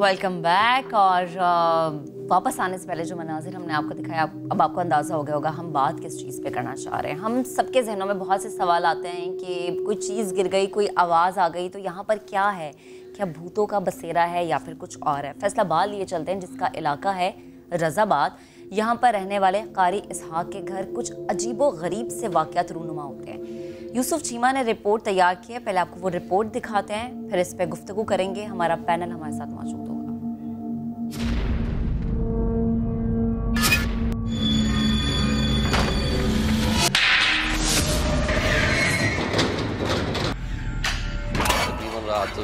Welcome back. और वापस आने से पहले जो मनाजिर हमने आपको दिखाया, अब आपको अंदाज़ा हो गया होगा हम बात किस चीज़ पे करना चाह रहे हैं। हम सबके जहनों में बहुत से सवाल आते हैं कि कोई चीज़ गिर गई, कोई आवाज़ आ गई, तो यहाँ पर क्या है? क्या भूतों का बसेरा है या फिर कुछ और है? फैसलाबाद लिए चलते हैं, जिसका इलाका है रज़ाबाद। यहाँ पर रहने वाले कारी इसहाक के घर कुछ अजीबो गरीब से वाक़यात रूनुमा होते हैं। यूसुफ चीमा ने रिपोर्ट तैयार की है, पहले आपको वो रिपोर्ट दिखाते हैं, फिर इस पर गुफ्तगू करेंगे। हमारा पैनल हमारे साथ मौजूद होगा। तकरीबन रात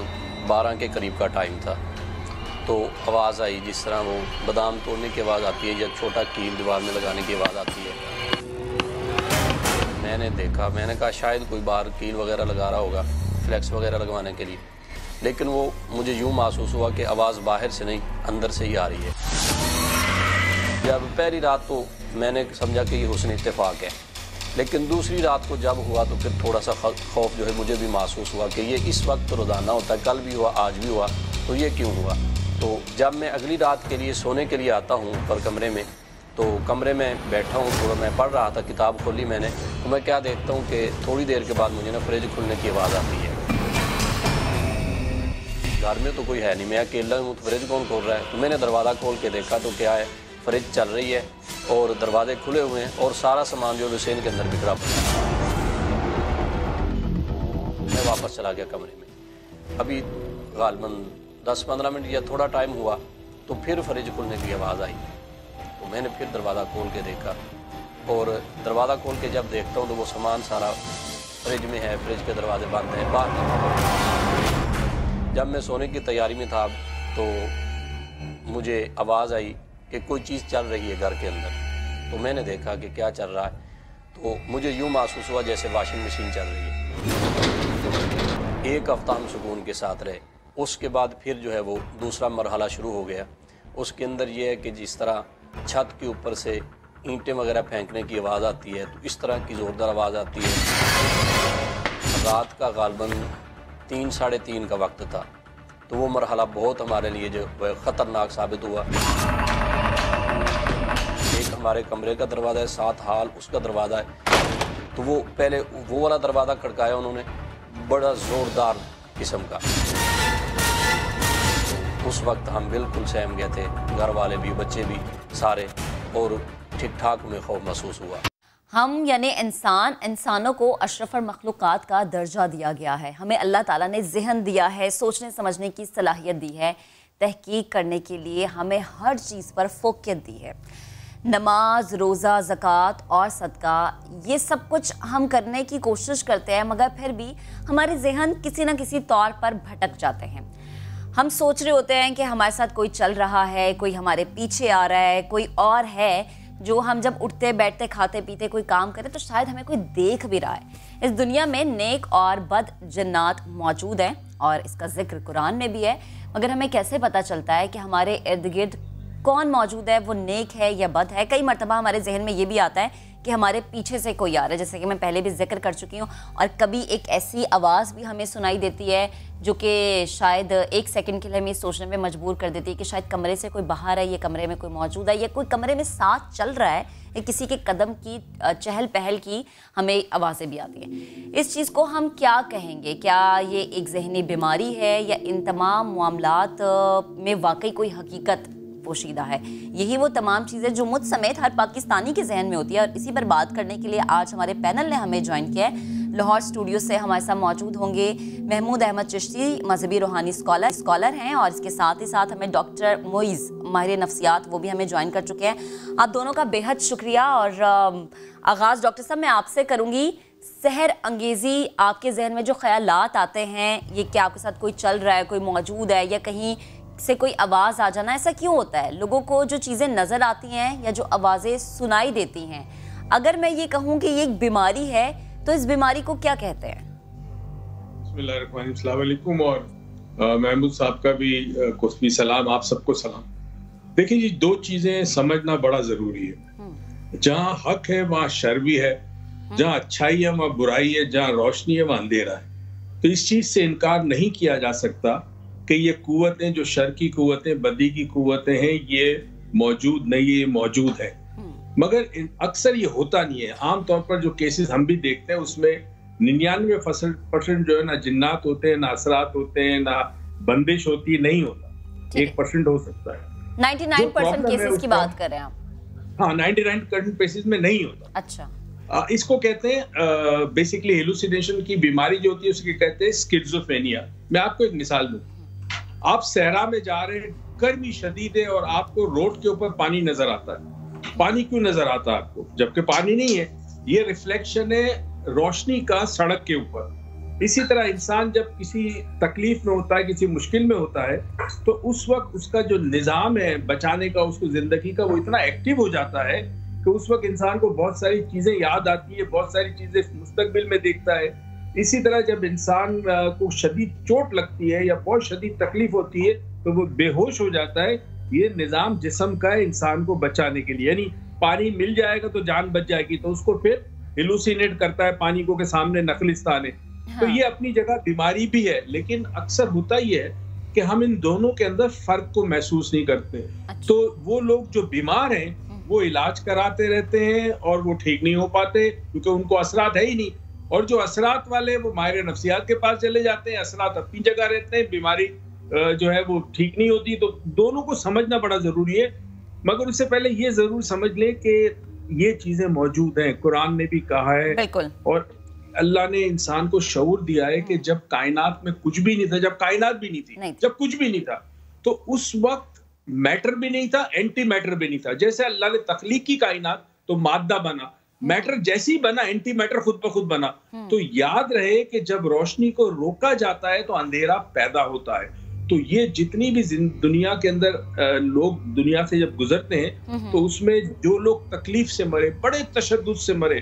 12 के करीब का टाइम था, तो आवाज़ आई जिस तरह वो बादाम तोड़ने की आवाज़ आती है या छोटा कील दीवार में लगाने की आवाज़ आती है। मैंने देखा, मैंने कहा शायद कोई बाहर कील वगैरह लगा रहा होगा, फ्लैक्स वगैरह लगवाने के लिए, लेकिन वो मुझे यूँ महसूस हुआ कि आवाज़ बाहर से नहीं अंदर से ही आ रही है। जब पहली रात तो मैंने समझा कि ये हुस्न इत्तेफाक है, लेकिन दूसरी रात को जब हुआ तो फिर थोड़ा सा खौफ जो है मुझे भी महसूस हुआ कि ये इस वक्त तो रोज़ाना होता है, कल भी हुआ, आज भी हुआ, तो ये क्यों हुआ। तो जब मैं अगली रात के लिए सोने के लिए आता हूँ ऊपर कमरे में, तो कमरे में बैठा हूँ, थोड़ा मैं पढ़ रहा था, किताब खोली मैंने, तो मैं क्या देखता हूँ कि थोड़ी देर के बाद मुझे ना फ्रिज खुलने की आवाज़ आती है। घर में तो कोई है नहीं, मैं अकेला हूँ, तो फ्रिज कौन खोल रहा है। तो मैंने दरवाज़ा खोल के देखा तो क्या है, फ्रिज चल रही है और दरवाजे खुले हुए हैं और सारा सामान जो हुसैन के अंदर बिखरा पड़ा। मैं वापस चला गया कमरे में। अभी गालबन 10-15 मिनट या थोड़ा टाइम हुआ तो फिर फ्रिज खुलने की आवाज़ आई, तो मैंने फिर दरवाज़ा खोल के देखा, और दरवाज़ा खोल के जब देखता हूँ तो वो सामान सारा फ्रिज में है, फ्रिज के दरवाजे बंद हैं, बाहर। जब मैं सोने की तैयारी में था तो मुझे आवाज़ आई कि कोई चीज़ चल रही है घर के अंदर। तो मैंने देखा कि क्या चल रहा है, तो मुझे यूँ महसूस हुआ जैसे वॉशिंग मशीन चल रही है। एक हफ्ता हम सुकून के साथ रहे, उसके बाद फिर जो है वो दूसरा मरहला शुरू हो गया। उसके अंदर ये है कि जिस तरह छत के ऊपर से ईंटें वगैरह फेंकने की आवाज़ आती है, तो इस तरह की ज़ोरदार आवाज़ आती है। रात का गालबन 3-3:30 का वक्त था, तो वो मरहला बहुत हमारे लिए जो है ख़तरनाक साबित हुआ। एक हमारे कमरे का दरवाज़ा है, साथ हाल उसका दरवाज़ा है, तो वो पहले वो वाला दरवाज़ा खड़काया उन्होंने, बड़ा ज़ोरदार किस्म का। उस वक्त हम बिल्कुल सहम गए थे, घर वाले भी, बच्चे भी सारे, और ठीक ठाक में खौफ महसूस हुआ। हम यानी इंसानों को अशरफुल मखलूक़ात का दर्जा दिया गया है। हमें अल्लाह ताला ने ज़हन दिया है, सोचने समझने की सलाहियत दी है, तहकीक करने के लिए हमें हर चीज़ पर फोकियत दी है। नमाज, रोज़ा, ज़कात और सदका, ये सब कुछ हम करने की कोशिश करते हैं, मगर फिर भी हमारे ज़हन किसी न किसी तौर पर भटक जाते हैं। हम सोच रहे होते हैं कि हमारे साथ कोई चल रहा है, कोई हमारे पीछे आ रहा है, कोई और है जो हम जब उठते बैठते खाते पीते कोई काम करें तो शायद हमें कोई देख भी रहा है। इस दुनिया में नेक और बद जन्नात मौजूद हैं और इसका जिक्र कुरान में भी है, मगर हमें कैसे पता चलता है कि हमारे इर्द गिर्द कौन मौजूद है, वो नेक है या बद है। कई मरतबा हमारे जहन में ये भी आता है कि हमारे पीछे से कोई आ रहा है, जैसे कि मैं पहले भी जिक्र कर चुकी हूँ। और कभी एक ऐसी आवाज़ भी हमें सुनाई देती है जो कि शायद एक सेकंड के लिए हमें सोचने में मजबूर कर देती है कि शायद कमरे से कोई बाहर है, या कमरे में कोई मौजूद है, या कोई कमरे में साथ चल रहा है, या किसी के कदम की चहल पहल की हमें आवाज़ें भी आती हैं। इस चीज़ को हम क्या कहेंगे? क्या ये एक ज़हनी बीमारी है या इन तमाम मामलात में वाकई कोई हकीकत पोशीदा है? यही वो तमाम चीज़ें जो मुझ समेत हर पाकिस्तानी के जहन में होती है। और इसी पर बात करने के लिए आज हमारे पैनल ने हमें ज्वाइन किया है। लाहौर स्टूडियो से हमारे साथ मौजूद होंगे महमूद अहमद चिश्ती, मजहबी रूहानी स्कॉलर हैं, और इसके साथ ही साथ हमें डॉक्टर मोइज़, माहिर नफ्सियात, वो भी हमें ज्वाइन कर चुके हैं। आप दोनों का बेहद शुक्रिया। और आगाज़ डॉक्टर साहब मैं आपसे करूँगी। सहर अंगेज़ी, आपके जहन में जो ख्यालात आते हैं, ये क्या आपके साथ कोई चल रहा है, कोई मौजूद है, या कहीं से कोई आवाज़ आ जाना, ऐसा क्यों होता है? लोगों को जो चीज़ें नज़र आती हैं या जो आवाज़ें सुनाई देती हैं, अगर मैं ये कहूँ कि ये एक बीमारी है, तो इस बीमारी को क्या कहते हैं? अस्सलाम वालेकुम, और महमूद साहब का भी कुछ सलाम, आप सबको सलाम। देखिए जी, दो चीज़ें समझना बड़ा ज़रूरी है। जहाँ हक है वहाँ शर भी है, जहाँ अच्छाई है वहाँ बुराई है, जहाँ रोशनी है वहाँ अंधेरा है। तो इस चीज़ से इनकार नहीं किया जा सकता कि ये कुव्वतें जो शर की कुव्वतें, बदी की कुव्वतें हैं, ये मौजूद नहीं, ये मौजूद है। मगर अक्सर ये होता नहीं है। आमतौर पर जो केसेस हम भी देखते हैं उसमें 99% जो है ना जिन्नात होते हैं, ना असरात होते हैं, ना बंदिश होती है, नहीं होता। 1% हो सकता है। 99% केसेस की बात कर रहे हैं आप? हाँ, 99% केसेस में नहीं होता। अच्छा। इसको कहते हैं बेसिकली हेलुसिनेशन की बीमारी जो होती है उसके कहते हैं स्किज़ोफ्रेनिया। मैं आपको एक मिसाल दूं। आप सहरा में जा रहे हैं, गर्मी शदीद है और आपको रोड के ऊपर पानी नजर आता है। पानी क्यों नजर आता है आपको, जबकि पानी नहीं है? ये रिफ्लेक्शन है रोशनी का सड़क के ऊपर। इसी तरह इंसान जब किसी तकलीफ में होता है, किसी मुश्किल में होता है, तो उस वक्त उसका जो निज़ाम है बचाने का, उसको जिंदगी का, वो इतना एक्टिव हो जाता है कि उस वक्त इंसान को बहुत सारी चीजें याद आती है, बहुत सारी चीजें मुस्तकबिल में देखता है। इसी तरह जब इंसान को शदीद चोट लगती है या बहुत शदीद तकलीफ होती है तो वो बेहोश हो जाता है। ये निज़ाम जिस्म का है इंसान को बचाने के लिए, यानी पानी मिल जाएगा तो जान बच जाएगी, तो उसको फिर हेलुसिनेट करता है पानी को के सामने नखलिस्तान है। हाँ। तो ये अपनी जगह बीमारी भी है, लेकिन अक्सर होता ही है कि हम इन दोनों के अंदर फर्क को महसूस नहीं करते। अच्छा। तो वो लोग जो बीमार हैं वो इलाज कराते रहते हैं और वो ठीक नहीं हो पाते क्योंकि उनको असरात है ही नहीं। और जो असरात वाले वो माहिर नफ्सियात के पास चले जाते हैं, असरात अपनी जगह रहते हैं, बीमारी जो है वो ठीक नहीं होती। तो दोनों को समझना बड़ा जरूरी है, मगर उससे पहले ये जरूर समझ लें कि ये चीजें मौजूद हैं, कुरान ने भी कहा है और अल्लाह ने इंसान को शऊर दिया है कि जब कायनात में कुछ भी नहीं था, जब कायनात भी नहीं थी, जब कुछ भी नहीं था, तो उस वक्त मैटर भी नहीं था, एंटी मैटर भी नहीं था। जैसे अल्लाह ने तख्लीक की कायनात तो मादा बना, मैटर जैसे ही बना एंटी मैटर खुद ब खुद बना। तो याद रहे कि जब रोशनी को रोका जाता है तो अंधेरा पैदा होता है। तो ये जितनी भी दुनिया के अंदर लोग दुनिया से जब गुजरते हैं तो उसमें जो लोग तकलीफ से मरे, बड़े तशद्दुद से मरे,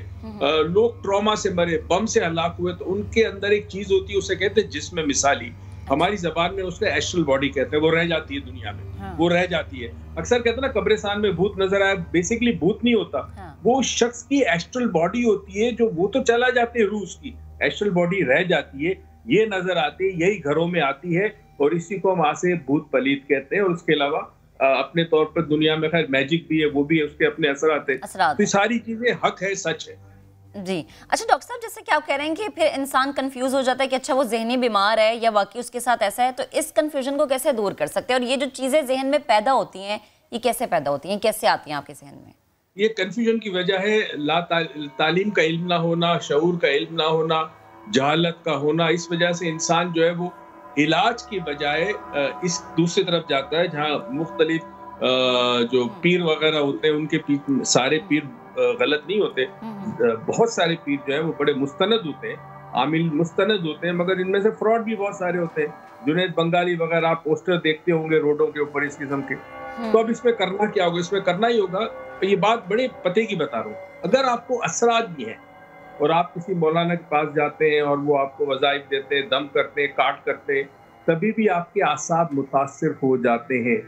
लोग ट्रॉमा से मरे, बम से हलाक हुए, तो उनके अंदर एक चीज होती है, उसे कहते हैं जिस्म मिसाली। हमारी जबान में उसको एस्ट्रल बॉडी कहते हैं। वो रह जाती है दुनिया में। हाँ। वो रह जाती है। अक्सर कहते हैं ना कब्रिस्तान में भूत नजर आया, बेसिकली भूत नहीं होता। हाँ। वो शख्स की एस्ट्रल बॉडी होती है, जो वो तो चला जाती है, रूह की एस्ट्रल बॉडी रह जाती है, ये नजर आती है, यही घरों में आती है और इसी को हम आसे भूत पलीत कहते हैं। और उसके अलावा अपने तौर पर दुनिया में खैर मैजिक भी है, वो भी है, उसके अपने असर आते हैं। तो सारी चीजें हक है, सच है जी। अच्छा डॉक्टर साहब, जैसे कि आप कह रहे हैं कि फिर इंसान कंफ्यूज हो जाता है कि अच्छा वो जहनी बीमार है या वाकई उसके साथ ऐसा है, तो इस कंफ्यूजन को कैसे दूर कर सकते हैं? और ये जो चीजें जहन में पैदा होती हैं, ये कैसे पैदा होती हैं, कैसे आती हैं आपके जहन में? ये कंफ्यूजन की वजह है तालीम का इल्म ना होना, शऊर का इल्म ना होना, जहालत का होना। इस वजह से इंसान जो है वो इलाज की बजाय इस दूसरी तरफ जाता है जहाँ मुख्तलिफ जो पीर वगैरह होते हैं, उनके सारे पीर गलत नहीं होते। बहुत सारे पीर जो है वो बड़े मुस्तनद होते हैं, आमिल मुस्तनद होते हैं, मगर इनमें से फ्रॉड भी बहुत सारे होते हैं। जुनैद बंगाली वगैरह आप पोस्टर देखते होंगे रोडों के ऊपर इस किस्म के। तो अब इसमें करना क्या होगा? इसमें करना ही होगा, ये बात बड़े पते की बता रहा हूँ, अगर आपको असरात भी है और आप किसी मौलाना के पास जाते हैं और वो आपको वज़ाइफ देते हैं, दम करते हैं, काट करते हैं, तभी भी आपके आसाब मुतासिर हो जाते हैं।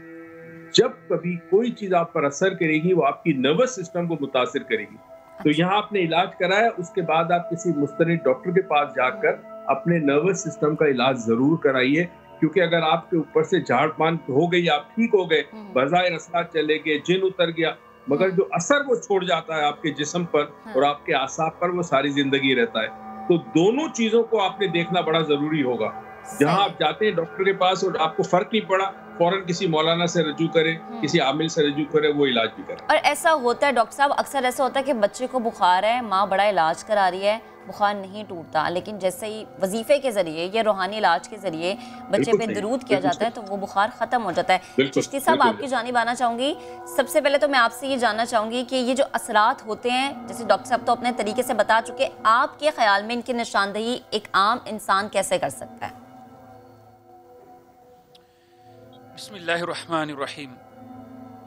जब कभी कोई चीज आप पर असर करेगी वो आपकी नर्वस सिस्टम को मुतासिर करेगी। तो यहाँ आपने इलाज कराया, उसके बाद आप किसी मुस्तनिद डॉक्टर के पास जाकर अपने नर्वस सिस्टम का इलाज जरूर कराइए, क्योंकि अगर आपके ऊपर से झाड़पान हो गई, आप ठीक हो गए, बज़ाहिर असरात चले गए, जिन उतर गया, मगर जो असर वो छोड़ जाता है आपके जिस्म पर और आपके आसाब पर, वो सारी जिंदगी रहता है। तो दोनों चीजों को आपने देखना बड़ा जरूरी होगा। जहां आप जाते हैं डॉक्टर के पास और आपको फर्क नहीं पड़ा, फौरन किसी मौलाना से रजू करें, किसी आमिल से रजू करें, वो इलाज भी करें। और ऐसा होता है डॉक्टर साहब, अक्सर ऐसा होता है कि बच्चे को बुखार है, माँ बड़ा इलाज करा रही है, बुखार नहीं टूटता, लेकिन जैसे ही वजीफे के जरिए या रूहानी इलाज के जरिए बच्चे पे दरूद किया जाता है तो वो बुखार खत्म हो जाता है। चिश्ती साहब, आपकी जानिब आना चाहूंगी। सबसे पहले तो मैं आपसे ये जानना चाहूंगी कि ये जो असरात होते हैं, जैसे डॉक्टर साहब तो अपने तरीके से बता चुके, आपके ख्याल में इनकी निशानदही एक आम इंसान कैसे कर सकता है? बिस्मिल्लाहिर्रहमानिर्रहीम।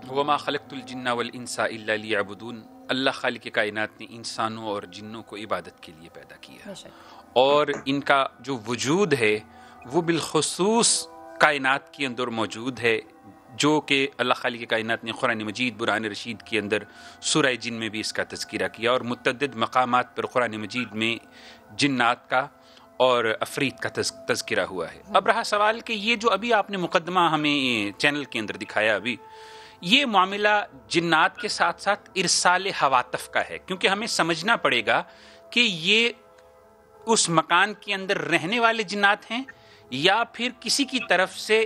वमा खलक़तुल जिन्ना वल इंसा इल्ला लियअबुदून। अल्लाह खालिक़ कायनात ने इंसानों और जिन्नों को इबादत के लिए पैदा किया और इनका जो वजूद है वो बिलखुसूस कायनात के अंदर मौजूद है, जो कि अल्लाह खालिक़ कायनात ने कुरान मजीद बुरहान रशीद के अंदर सूरह जिन में भी इसका तज़किरा किया और मुतअद्दिद मकामात पर कुरान मजीद में जिन्नात का और अफरीत का तज़किरा हुआ है। अब रहा सवाल कि ये जो अभी आपने मुकदमा हमें चैनल के अंदर दिखाया अभी, ये मामला जिन्नात के साथ साथ इरसाल हवातफ का है, क्योंकि हमें समझना पड़ेगा कि ये उस मकान के अंदर रहने वाले जिन्नात हैं या फिर किसी की तरफ से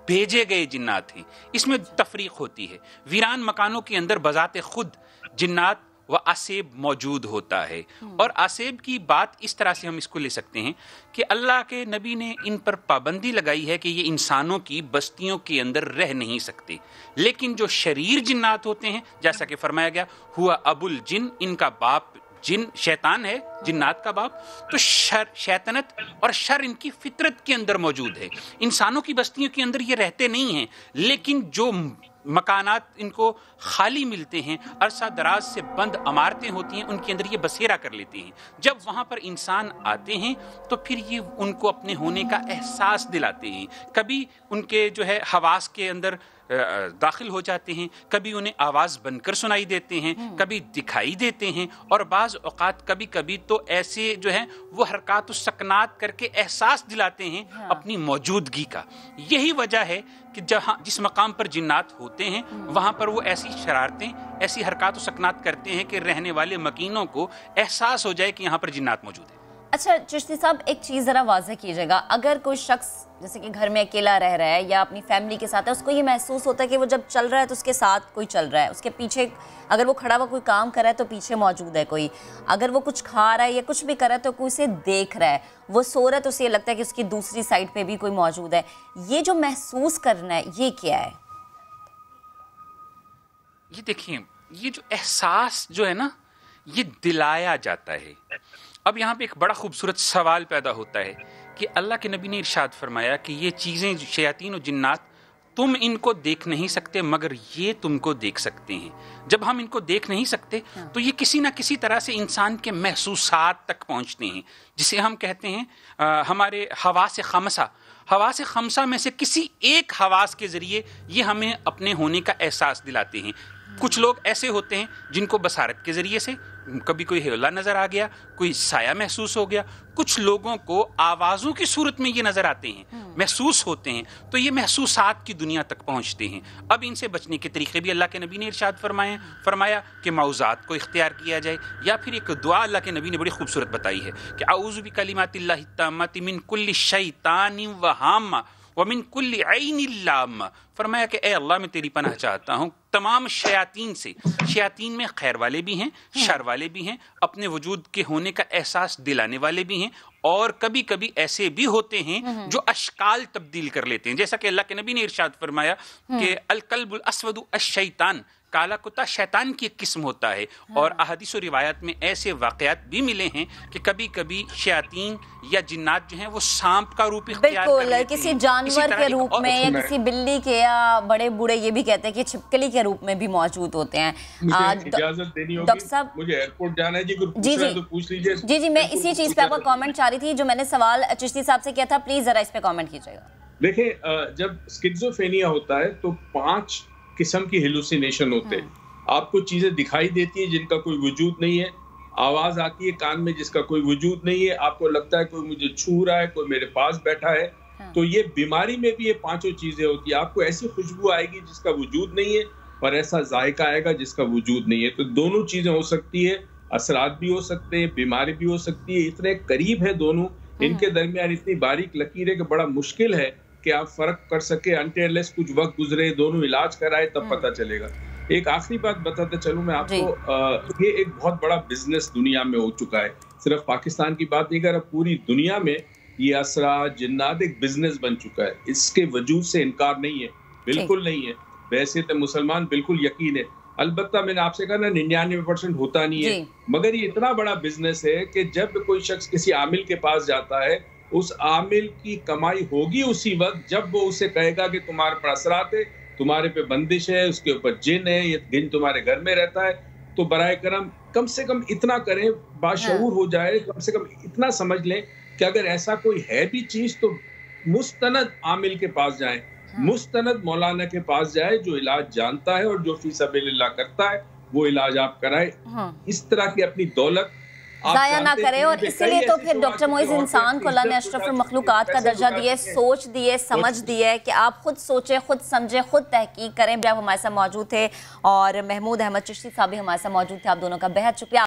भेजे गए जिन्नात हैं। इसमें तफरीक होती है। वीरान मकानों के अंदर बजाते खुद जिन्नात व आसेब मौजूद होता है, और आसेब की बात इस तरह से हम इसको ले सकते हैं कि अल्लाह के नबी ने इन पर पाबंदी लगाई है कि ये इंसानों की बस्तियों के अंदर रह नहीं सकते, लेकिन जो शरीर जिन्नात होते हैं, जैसा कि फरमाया गया हुआ अबुल जिन, इनका बाप जिन शैतान है, जिन्नात का बाप, तो शैतानत और शर इनकी फितरत के अंदर मौजूद है। इंसानों की बस्तियों के अंदर ये रहते नहीं हैं, लेकिन जो मकानात इनको खाली मिलते हैं, अरसा दराज से बंद इमारतें होती हैं, उनके अंदर ये बसेरा कर लेते हैं। जब वहाँ पर इंसान आते हैं तो फिर ये उनको अपने होने का एहसास दिलाते हैं। कभी उनके जो है हवास के अंदर दाखिल हो जाते हैं, कभी उन्हें आवाज़ बनकर सुनाई देते हैं, कभी दिखाई देते हैं, और बाज़ औक़ात कभी कभी तो ऐसे जो है वो हरकत व सकनात करके एहसास दिलाते हैं अपनी मौजूदगी का। यही वजह है कि जहाँ जिस मकाम पर जिन्नात होते हैं वहाँ पर वो ऐसी शरारतें, ऐसी हरकत व सकनात करते हैं कि रहने वाले मकीनों को एहसास हो जाए कि यहाँ पर जिन्नात मौजूद है। अच्छा चिश्ती साहब, एक चीज़ ज़रा वाज़ेह कीजिएगा, अगर कोई शख्स जैसे कि घर में अकेला रह रहा है या अपनी फैमिली के साथ है, उसको ये महसूस होता है कि वो जब चल रहा है तो उसके साथ कोई चल रहा है, उसके पीछे अगर वो खड़ा हुआ कोई काम कर रहा है तो पीछे मौजूद है कोई, अगर वो कुछ खा रहा है या कुछ भी कर रहा है तो कोई उसे देख रहा है, वो सो रहा है तो उसे लगता है कि उसकी दूसरी साइड पर भी कोई मौजूद है। ये जो महसूस करना है, ये क्या है? ये देखिए, ये जो एहसास जो है ना, ये दिलाया जाता है। अब यहाँ पे एक बड़ा खूबसूरत सवाल पैदा होता है कि अल्लाह के नबी ने इरशाद फरमाया कि ये चीज़ें, शयातीन और जिन्नात, तुम इनको देख नहीं सकते मगर ये तुमको देख सकते हैं। जब हम इनको देख नहीं सकते तो ये किसी ना किसी तरह से इंसान के महसूसात तक पहुँचते हैं, जिसे हम कहते हैं हमारे हवास खमसा। हवास खमसा में से किसी एक हवास के ज़रिए ये हमें अपने होने का एहसास दिलाते हैं। कुछ लोग ऐसे होते हैं जिनको बसारत के ज़रिए से कभी कोई हेला नज़र आ गया, कोई साया महसूस हो गया। कुछ लोगों को आवाज़ों की सूरत में ये नज़र आते हैं, महसूस होते हैं, तो ये महसूसात की दुनिया तक पहुँचते हैं। अब इनसे बचने के तरीक़े भी अल्लाह के नबी ने इरशाद फरमाया कि मौज़ात को इख्तियार किया जाए, या फिर एक दुआ अल्लाह के नबी ने बड़ी खूबसूरत बताई है कि औज़ु बिकलिमातिल्लाहि ताम्माति मिन कुल्लि शैतानिन व हाम्मा व मिन कुल्लि ऐनिन लाम्मा। फरमाया कि ए अल्लाह, मैं तेरी पनाह चाहता हूँ तमाम शयातीन से। शयातीन में खैर वाले भी हैं, शर वाले भी हैं, अपने वजूद के होने का एहसास दिलाने वाले भी हैं, और कभी कभी ऐसे भी होते हैं जो अशकाल तब्दील कर लेते हैं। जैसा कि अल्लाह के नबी ने इरशाद फरमाया कि अल कल्बुल अस्वदु अश-शैतान, काला कुत्ता शैतान की एक किस्म होता है। और अहादीस और रिवायत में ऐसे वाक़यात भी मिले हैं कि कभी कभी शयातीन या जिन्नात जो हैं वो सांप का रूप इख्तियार कर लेते हैं, किसी जानवर के रूप में, या किसी बिल्ली के, या बड़े बूढ़े ये भी कहते हैं कि छिपकली के रूप में भी मौजूद होते हैं। इजाजत देनी होगी, डॉक्टर साहब मुझे एयरपोर्ट जाना है जी, तो पूछ लीजिए। जी, मैं इसी चीज पे आपका कमेंट चाह रही थी, जो मैंने सवाल चिश्ती साहब से किया था, प्लीज जरा इस पे कमेंट कीजिएगा। देखिए, जब स्किज़ोफ्रेनिया होता है तो 5 किस्म की हेलुसिनेशन होते हैं। आपको चीजें दिखाई देती है जिनका कोई वजूद नहीं है, आवाज आती है कान में जिसका कोई वजूद नहीं है, आपको लगता है कोई मुझे छू रहा है, कोई मेरे पास बैठा है। तो ये बीमारी में भी ये 5 चीजें होती है। आपको ऐसी खुशबू आएगी जिसका वजूद नहीं है, और ऐसा जायका आएगा जिसका वजूद नहीं है। तो दोनों चीजें हो सकती है, असरात भी हो सकते हैं, बीमारी भी हो सकती है। इतने करीब है दोनों, इनके दरमियान इतनी बारीक लकीर है कि बड़ा मुश्किल है कि आप फर्क कर सके। अनटिल कुछ वक्त गुजरे, दोनों इलाज कराए, तब पता चलेगा। एक आखिरी बात बताते चलूं मैं आपको, ये एक बहुत बड़ा बिजनेस दुनिया में हो चुका है। सिर्फ पाकिस्तान की बात नहीं कर रहा, पूरी दुनिया में ये असरा जिन्नात एक बिजनेस बन चुका है। इसके वजूद से इनकार नहीं है, बिल्कुल नहीं है। वैसे तो मुसलमान बिल्कुल यकीन है। अलबत्ता मैंने आपसे कहा ना, 99% होता नहीं है, मगर ये इतना बड़ा बिजनेस है कि जब कोई शख्स किसी आमिल के पास जाता है, उस आमिल की कमाई होगी उसी वक्त जब वो उसे कहेगा कि तुम्हारे पर असरात है, तुम्हारे पे बंदिश है, उसके ऊपर जिन है, ये जिन तुम्हारे घर में रहता है। तो बराए करम कम से कम इतना करें, बाशऊर हो जाए, कम से कम इतना समझ लें कि अगर ऐसा कोई है भी चीज तो मुस्तनद आमिल के पास जाए, मुस्तनद मौलाना के पास जाए, जो इलाज जानता है और जो फी सबीलिल्लाह करता है, वो इलाज आप कराए। इस तरह की अपनी दौलत जाया ना करे। और इसीलिए तो फिर डॉक्टर मोइज इंसान को अल्लाह ने अशरफ मखलूकात का दर्जा दिए, सोच दिए, समझ दिए कि आप खुद सोचें, खुद समझें, खुद तहकीक करें। भी आप हमारे साथ मौजूद थे और महमूद अहमद चिश्ती साहब भी हमारे साथ मौजूद थे। आप दोनों का बेहद शुक्रिया।